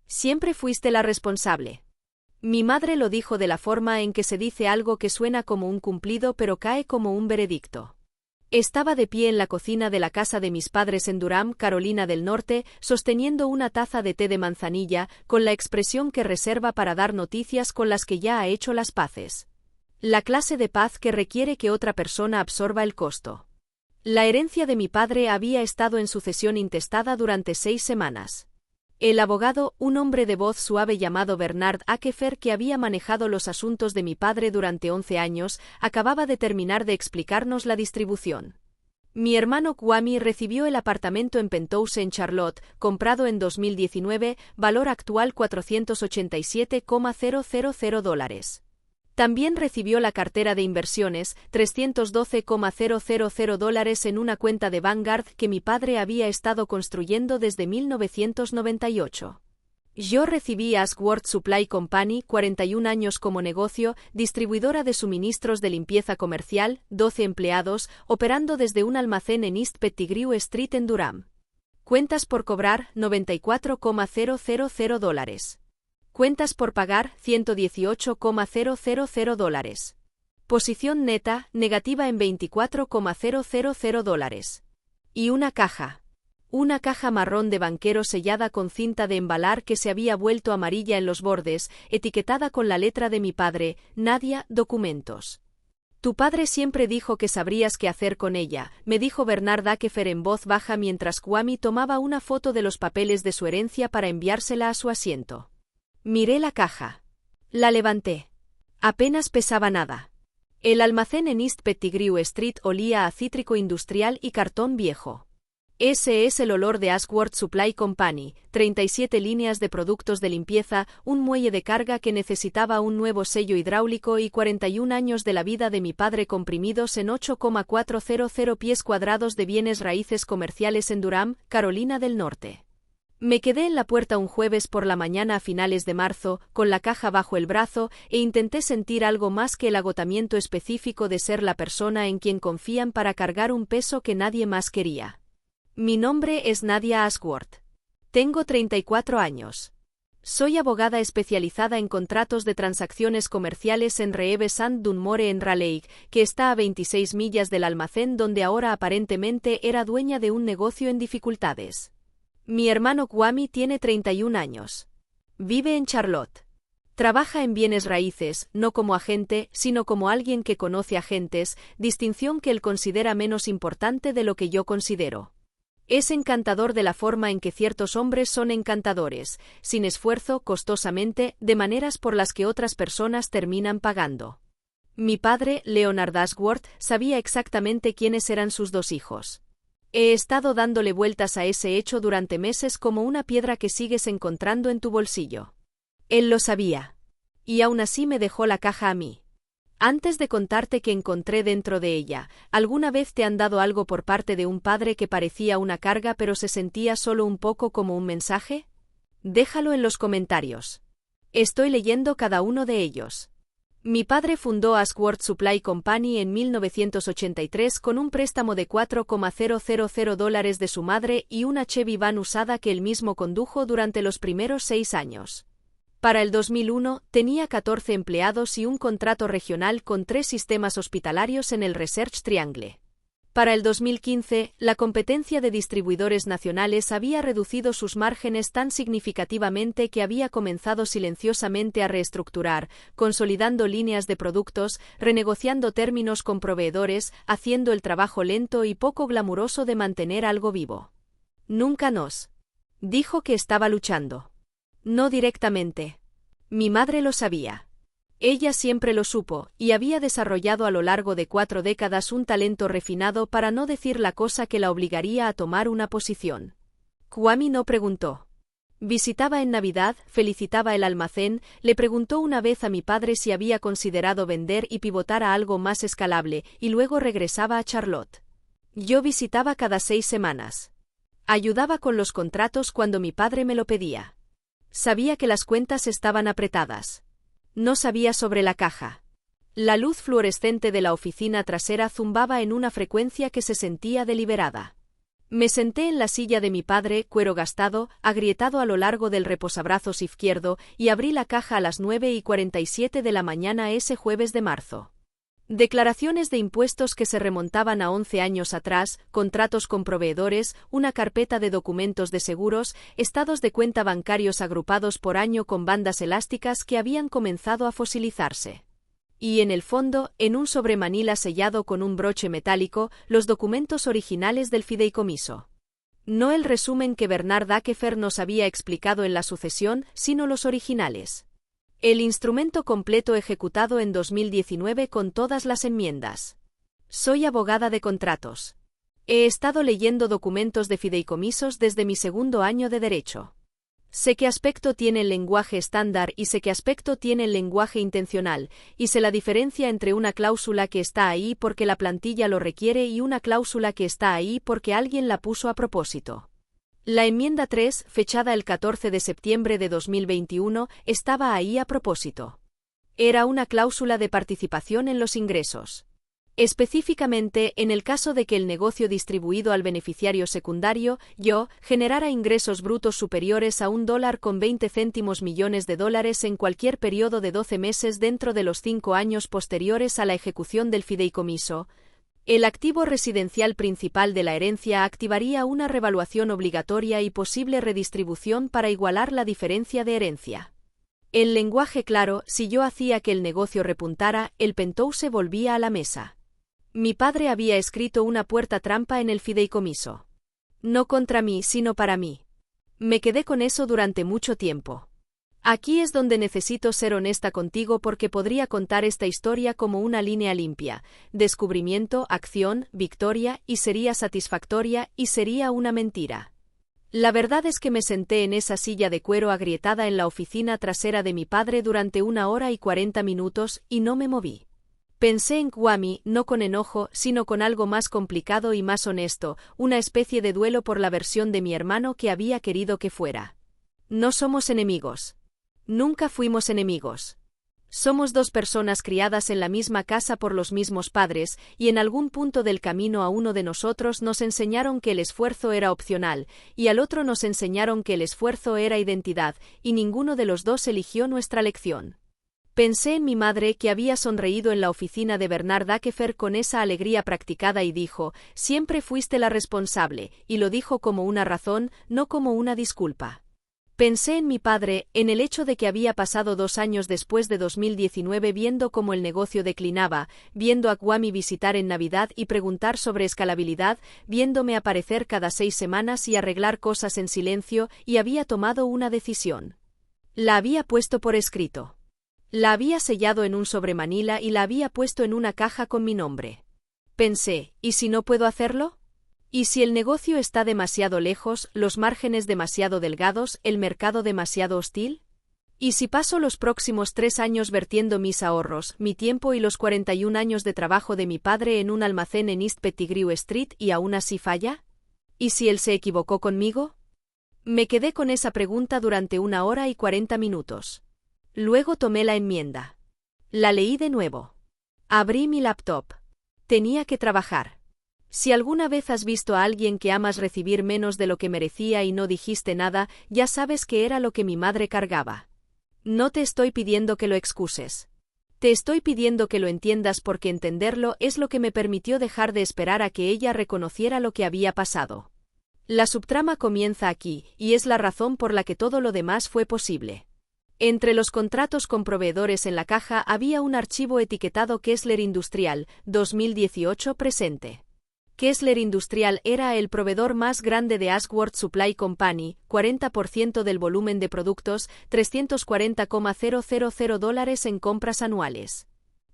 Siempre fuiste la responsable. Mi madre lo dijo de la forma en que se dice algo que suena como un cumplido pero cae como un veredicto. Estaba de pie en la cocina de la casa de mis padres en Durham, Carolina del Norte, sosteniendo una taza de té de manzanilla, con la expresión que reserva para dar noticias con las que ya ha hecho las paces. La clase de paz que requiere que otra persona absorba el costo. La herencia de mi padre había estado en sucesión intestada durante 6 semanas. El abogado, un hombre de voz suave llamado Bernard Akefer que había manejado los asuntos de mi padre durante 11 años, acababa de terminar de explicarnos la distribución. Mi hermano Kwame recibió el apartamento en Penthouse en Charlotte, comprado en 2019, valor actual $487,000. También recibió la cartera de inversiones, $312,000 en una cuenta de Vanguard que mi padre había estado construyendo desde 1998. Yo recibí Ashworth Supply Company, 41 años como negocio, distribuidora de suministros de limpieza comercial, 12 empleados, operando desde un almacén en East Pettigrew Street en Durham. Cuentas por cobrar, $94,000. Cuentas por pagar, $118,000. Posición neta, negativa en $24,000. Y una caja. Una caja marrón de banquero sellada con cinta de embalar que se había vuelto amarilla en los bordes, etiquetada con la letra de mi padre, Nadia, documentos. Tu padre siempre dijo que sabrías qué hacer con ella, me dijo Bernard Akefer en voz baja mientras Kwame tomaba una foto de los papeles de su herencia para enviársela a su asiento. Miré la caja. La levanté. Apenas pesaba nada. El almacén en East Pettigrew Street olía a cítrico industrial y cartón viejo. Ese es el olor de Ashworth Supply Company, 37 líneas de productos de limpieza, un muelle de carga que necesitaba un nuevo sello hidráulico y 41 años de la vida de mi padre comprimidos en 8,400 pies cuadrados de bienes raíces comerciales en Durham, Carolina del Norte. Me quedé en la puerta un jueves por la mañana a finales de marzo, con la caja bajo el brazo, e intenté sentir algo más que el agotamiento específico de ser la persona en quien confían para cargar un peso que nadie más quería. Mi nombre es Nadia Ashworth. Tengo 34 años. Soy abogada especializada en contratos de transacciones comerciales en Reeves and Dunmore en Raleigh, que está a 26 millas del almacén donde ahora aparentemente era dueña de un negocio en dificultades. Mi hermano Kwame tiene 31 años. Vive en Charlotte. Trabaja en bienes raíces, no como agente, sino como alguien que conoce agentes, distinción que él considera menos importante de lo que yo considero. Es encantador de la forma en que ciertos hombres son encantadores, sin esfuerzo, costosamente, de maneras por las que otras personas terminan pagando. Mi padre, Leonard Ashworth, sabía exactamente quiénes eran sus 2 hijos. He estado dándole vueltas a ese hecho durante meses como una piedra que sigues encontrando en tu bolsillo. Él lo sabía. Y aún así me dejó la caja a mí. Antes de contarte qué encontré dentro de ella, ¿alguna vez te han dado algo por parte de un padre que parecía una carga pero se sentía solo un poco como un mensaje? Déjalo en los comentarios. Estoy leyendo cada uno de ellos. Mi padre fundó Ashworth Supply Company en 1983 con un préstamo de $4,000 de su madre y una Chevy van usada que él mismo condujo durante los primeros 6 años. Para el 2001, tenía 14 empleados y un contrato regional con 3 sistemas hospitalarios en el Research Triangle. Para el 2015, la competencia de distribuidores nacionales había reducido sus márgenes tan significativamente que había comenzado silenciosamente a reestructurar, consolidando líneas de productos, renegociando términos con proveedores, haciendo el trabajo lento y poco glamuroso de mantener algo vivo. Nunca nos dijo que estaba luchando. No directamente. Mi madre lo sabía. Ella siempre lo supo, y había desarrollado a lo largo de 4 décadas un talento refinado para no decir la cosa que la obligaría a tomar una posición. Kwame no preguntó. Visitaba en Navidad, felicitaba el almacén, le preguntó una vez a mi padre si había considerado vender y pivotar a algo más escalable, y luego regresaba a Charlotte. Yo visitaba cada 6 semanas. Ayudaba con los contratos cuando mi padre me lo pedía. Sabía que las cuentas estaban apretadas. No sabía sobre la caja. La luz fluorescente de la oficina trasera zumbaba en una frecuencia que se sentía deliberada. Me senté en la silla de mi padre, cuero gastado, agrietado a lo largo del reposabrazos izquierdo, y abrí la caja a las 9:47 de la mañana ese jueves de marzo. Declaraciones de impuestos que se remontaban a 11 años atrás, contratos con proveedores, una carpeta de documentos de seguros, estados de cuenta bancarios agrupados por año con bandas elásticas que habían comenzado a fosilizarse. Y en el fondo, en un sobremanila sellado con un broche metálico, los documentos originales del fideicomiso. No el resumen que Bernard Dakefer nos había explicado en la sucesión, sino los originales. El instrumento completo ejecutado en 2019 con todas las enmiendas. Soy abogada de contratos. He estado leyendo documentos de fideicomisos desde mi segundo año de Derecho. Sé qué aspecto tiene el lenguaje estándar y sé qué aspecto tiene el lenguaje intencional, y sé la diferencia entre una cláusula que está ahí porque la plantilla lo requiere y una cláusula que está ahí porque alguien la puso a propósito. La enmienda 3, fechada el 14 de septiembre de 2021, estaba ahí a propósito. Era una cláusula de participación en los ingresos. Específicamente, en el caso de que el negocio distribuido al beneficiario secundario, yo, generara ingresos brutos superiores a $1,20 millones en cualquier periodo de 12 meses dentro de los 5 años posteriores a la ejecución del fideicomiso, el activo residencial principal de la herencia activaría una revaluación obligatoria y posible redistribución para igualar la diferencia de herencia. En lenguaje claro, si yo hacía que el negocio repuntara, el penthouse volvía a la mesa. Mi padre había escrito una puerta trampa en el fideicomiso. No contra mí, sino para mí. Me quedé con eso durante mucho tiempo. Aquí es donde necesito ser honesta contigo porque podría contar esta historia como una línea limpia, descubrimiento, acción, victoria, y sería satisfactoria, y sería una mentira. La verdad es que me senté en esa silla de cuero agrietada en la oficina trasera de mi padre durante 1 hora y 40 minutos y no me moví. Pensé en Kwame, no con enojo, sino con algo más complicado y más honesto, una especie de duelo por la versión de mi hermano que había querido que fuera. No somos enemigos. Nunca fuimos enemigos. Somos 2 personas criadas en la misma casa por los mismos padres, y en algún punto del camino a uno de nosotros nos enseñaron que el esfuerzo era opcional, y al otro nos enseñaron que el esfuerzo era identidad, y ninguno de los 2 eligió nuestra lección. Pensé en mi madre que había sonreído en la oficina de Bernard Dakefer con esa alegría practicada y dijo, siempre fuiste la responsable, y lo dijo como una razón, no como una disculpa. Pensé en mi padre, en el hecho de que había pasado 2 años después de 2019 viendo cómo el negocio declinaba, viendo a Kwame visitar en Navidad y preguntar sobre escalabilidad, viéndome aparecer cada 6 semanas y arreglar cosas en silencio, y había tomado una decisión. La había puesto por escrito. La había sellado en un sobremanila y la había puesto en una caja con mi nombre. Pensé, ¿y si no puedo hacerlo? ¿Y si el negocio está demasiado lejos, los márgenes demasiado delgados, el mercado demasiado hostil? ¿Y si paso los próximos 3 años vertiendo mis ahorros, mi tiempo y los 41 años de trabajo de mi padre en un almacén en East Pettigrew Street y aún así falla? ¿Y si él se equivocó conmigo? Me quedé con esa pregunta durante 1 hora y 40 minutos. Luego tomé la enmienda. La leí de nuevo. Abrí mi laptop. Tenía que trabajar. Si alguna vez has visto a alguien que amas recibir menos de lo que merecía y no dijiste nada, ya sabes que era lo que mi madre cargaba. No te estoy pidiendo que lo excuses. Te estoy pidiendo que lo entiendas porque entenderlo es lo que me permitió dejar de esperar a que ella reconociera lo que había pasado. La subtrama comienza aquí, y es la razón por la que todo lo demás fue posible. Entre los contratos con proveedores en la caja había un archivo etiquetado Kessler Industrial, 2018 presente. Kessler Industrial era el proveedor más grande de Ashworth Supply Company, 40% del volumen de productos, $340,000 en compras anuales.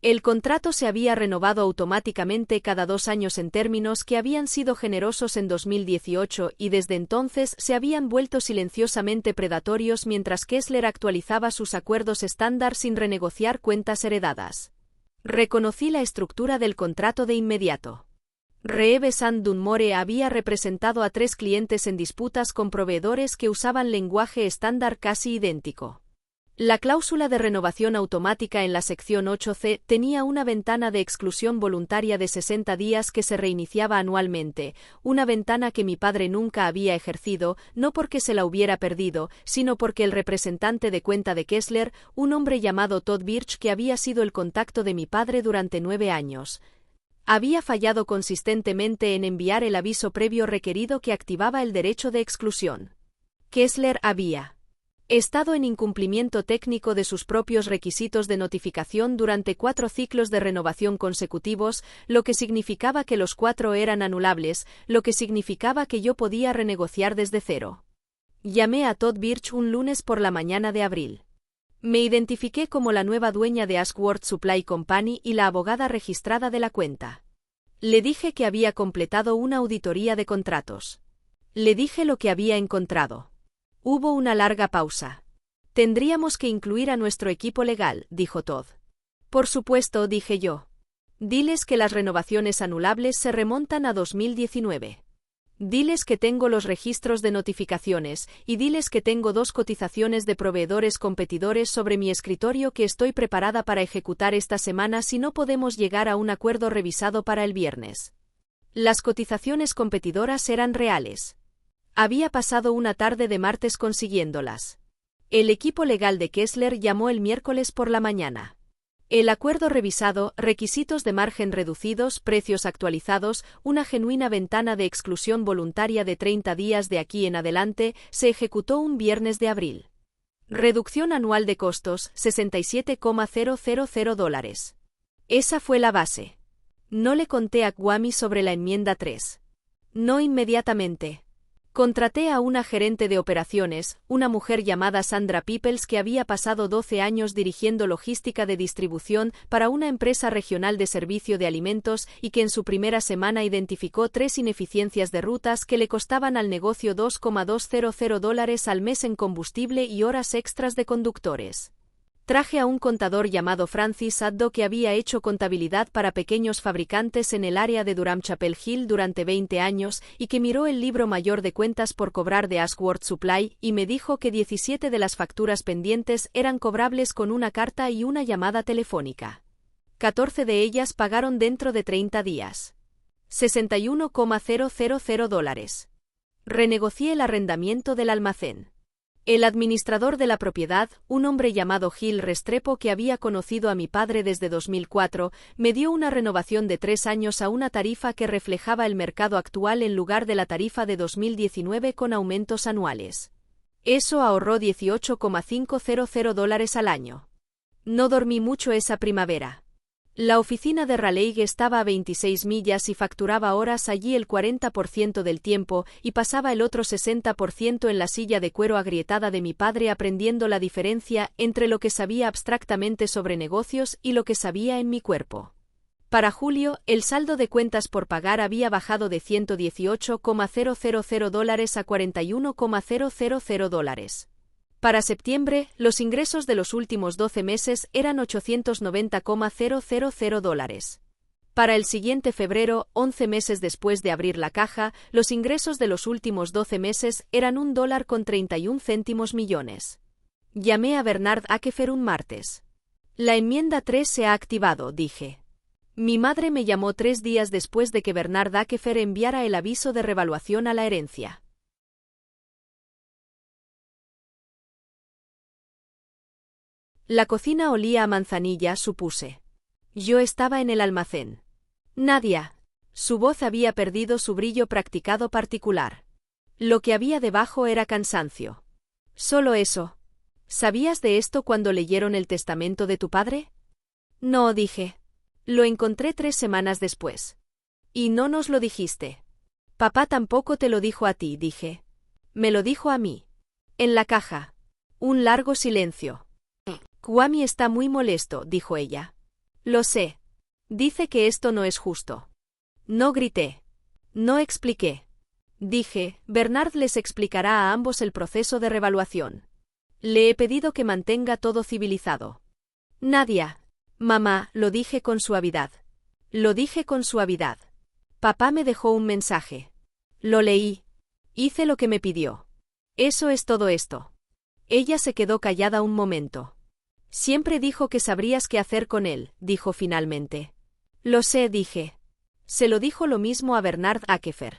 El contrato se había renovado automáticamente cada 2 años en términos que habían sido generosos en 2018 y desde entonces se habían vuelto silenciosamente predatorios mientras Kessler actualizaba sus acuerdos estándar sin renegociar cuentas heredadas. Reconocí la estructura del contrato de inmediato. Reeve St. Dunmore había representado a 3 clientes en disputas con proveedores que usaban lenguaje estándar casi idéntico. La cláusula de renovación automática en la sección 8C tenía una ventana de exclusión voluntaria de 60 días que se reiniciaba anualmente, una ventana que mi padre nunca había ejercido, no porque se la hubiera perdido, sino porque el representante de cuenta de Kessler, un hombre llamado Todd Birch que había sido el contacto de mi padre durante 9 años, había fallado consistentemente en enviar el aviso previo requerido que activaba el derecho de exclusión. Kessler había estado en incumplimiento técnico de sus propios requisitos de notificación durante 4 ciclos de renovación consecutivos, lo que significaba que los 4 eran anulables, lo que significaba que yo podía renegociar desde cero. Llamé a Todd Birch un lunes por la mañana de abril. Me identifiqué como la nueva dueña de Ashworth Supply Company y la abogada registrada de la cuenta. Le dije que había completado una auditoría de contratos. Le dije lo que había encontrado. Hubo una larga pausa. Tendríamos que incluir a nuestro equipo legal, dijo Todd. Por supuesto, dije yo. Diles que las renovaciones anulables se remontan a 2019. Diles que tengo los registros de notificaciones, y diles que tengo 2 cotizaciones de proveedores competidores sobre mi escritorio que estoy preparada para ejecutar esta semana si no podemos llegar a un acuerdo revisado para el viernes. Las cotizaciones competidoras eran reales. Había pasado una tarde de martes consiguiéndolas. El equipo legal de Kessler llamó el miércoles por la mañana. El acuerdo revisado, requisitos de margen reducidos, precios actualizados, una genuina ventana de exclusión voluntaria de 30 días de aquí en adelante, se ejecutó un viernes de abril. Reducción anual de costos, $67,000. Esa fue la base. No le conté a Kwame sobre la enmienda 3. No inmediatamente. Contraté a una gerente de operaciones, una mujer llamada Sandra Peoples que había pasado 12 años dirigiendo logística de distribución para una empresa regional de servicio de alimentos y que en su primera semana identificó 3 ineficiencias de rutas que le costaban al negocio $2,200 al mes en combustible y horas extras de conductores. Traje a un contador llamado Francis Addo que había hecho contabilidad para pequeños fabricantes en el área de Durham Chapel Hill durante 20 años y que miró el libro mayor de cuentas por cobrar de Ashworth Supply y me dijo que 17 de las facturas pendientes eran cobrables con una carta y una llamada telefónica. 14 de ellas pagaron dentro de 30 días. $61,000. Renegocié el arrendamiento del almacén. El administrador de la propiedad, un hombre llamado Gil Restrepo que había conocido a mi padre desde 2004, me dio una renovación de 3 años a una tarifa que reflejaba el mercado actual en lugar de la tarifa de 2019 con aumentos anuales. Eso ahorró $18,500 al año. No dormí mucho esa primavera. La oficina de Raleigh estaba a 26 millas y facturaba horas allí el 40% del tiempo y pasaba el otro 60% en la silla de cuero agrietada de mi padre aprendiendo la diferencia entre lo que sabía abstractamente sobre negocios y lo que sabía en mi cuerpo. Para julio, el saldo de cuentas por pagar había bajado de $118,000 a $41,000. Para septiembre, los ingresos de los últimos 12 meses eran $890,000. Para el siguiente febrero, 11 meses después de abrir la caja, los ingresos de los últimos 12 meses eran $1,31 millones. Llamé a Bernard Akefer un martes. La enmienda 3 se ha activado, dije. Mi madre me llamó 3 días después de que Bernard Akefer enviara el aviso de revaluación a la herencia. La cocina olía a manzanilla, supuse. Yo estaba en el almacén. Nadia. Su voz había perdido su brillo practicado particular. Lo que había debajo era cansancio. Solo eso. ¿Sabías de esto cuando leyeron el testamento de tu padre? No, dije. Lo encontré 3 semanas después. Y no nos lo dijiste. Papá tampoco te lo dijo a ti, dije. Me lo dijo a mí. En la caja. Un largo silencio. Kwame está muy molesto, dijo ella. Lo sé. Dice que esto no es justo. No grité. No expliqué. Dije, Bernard les explicará a ambos el proceso de revaluación. Le he pedido que mantenga todo civilizado. Nadia. Mamá, lo dije con suavidad. Lo dije con suavidad. Papá me dejó un mensaje. Lo leí. Hice lo que me pidió. Eso es todo esto. Ella se quedó callada un momento. Siempre dijo que sabrías qué hacer con él, dijo finalmente. Lo sé, dije. Se lo dijo lo mismo a Bernard Akefer.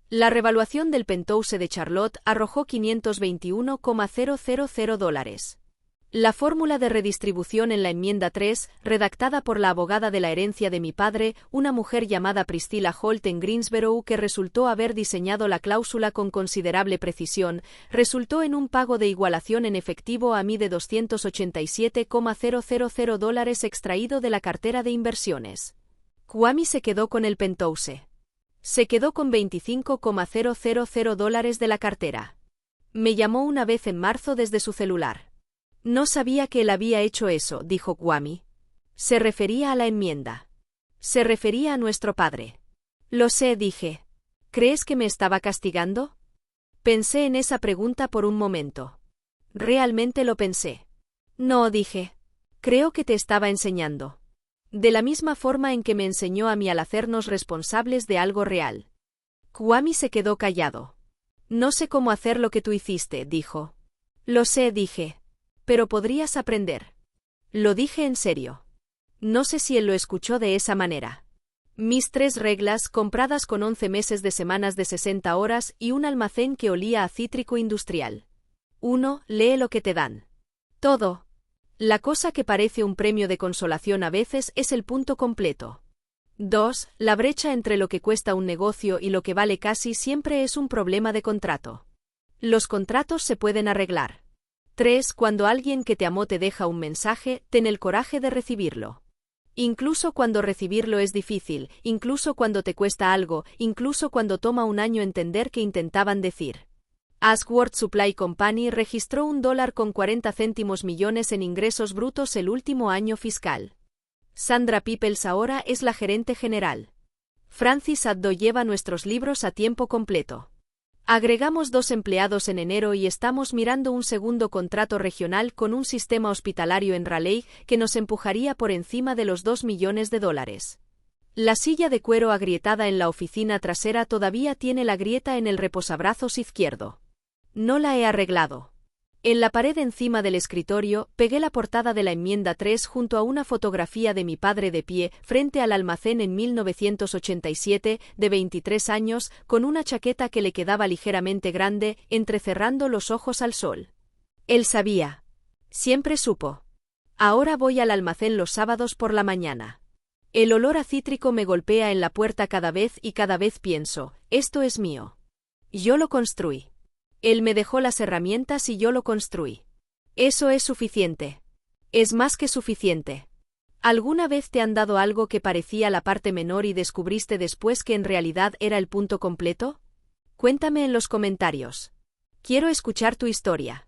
La revaluación del penthouse de Charlotte arrojó $521,000. La fórmula de redistribución en la enmienda 3, redactada por la abogada de la herencia de mi padre, una mujer llamada Priscilla Holt en Greensboro que resultó haber diseñado la cláusula con considerable precisión, resultó en un pago de igualación en efectivo a mí de $287,000 extraído de la cartera de inversiones. Kwame se quedó con el penthouse. Se quedó con $25,000 de la cartera. Me llamó una vez en marzo desde su celular. No sabía que él había hecho eso, dijo Kwame. Se refería a la enmienda. Se refería a nuestro padre. Lo sé, dije. ¿Crees que me estaba castigando? Pensé en esa pregunta por un momento. Realmente lo pensé. No, dije. Creo que te estaba enseñando. De la misma forma en que me enseñó a mí al hacernos responsables de algo real. Kwame se quedó callado. No sé cómo hacer lo que tú hiciste, dijo. Lo sé, dije. Pero podrías aprender. Lo dije en serio. No sé si él lo escuchó de esa manera. Mis 3 reglas, compradas con 11 meses de semanas de 60 horas y un almacén que olía a cítrico industrial. 1. Lee lo que te dan. Todo. La cosa que parece un premio de consolación a veces es el punto completo. 2. La brecha entre lo que cuesta un negocio y lo que vale casi siempre es un problema de contrato. Los contratos se pueden arreglar. 3. Cuando alguien que te amó te deja un mensaje, ten el coraje de recibirlo. Incluso cuando recibirlo es difícil, incluso cuando te cuesta algo, incluso cuando toma un año entender qué intentaban decir. Ashworth Supply Company registró $1.40 millones en ingresos brutos el último año fiscal. Sandra Peoples ahora es la gerente general. Francis Addo lleva nuestros libros a tiempo completo. Agregamos 2 empleados en enero y estamos mirando un segundo contrato regional con un sistema hospitalario en Raleigh que nos empujaría por encima de los $2 millones. La silla de cuero agrietada en la oficina trasera todavía tiene la grieta en el reposabrazos izquierdo. No la he arreglado. En la pared encima del escritorio, pegué la portada de la enmienda 3 junto a una fotografía de mi padre de pie, frente al almacén en 1987, de 23 años, con una chaqueta que le quedaba ligeramente grande, entrecerrando los ojos al sol. Él sabía. Siempre supo. Ahora voy al almacén los sábados por la mañana. El olor a cítrico me golpea en la puerta cada vez y cada vez pienso, esto es mío. Yo lo construí. Él me dejó las herramientas y yo lo construí. Eso es suficiente. Es más que suficiente. ¿Alguna vez te han dado algo que parecía la parte menor y descubriste después que en realidad era el punto completo? Cuéntame en los comentarios. Quiero escuchar tu historia.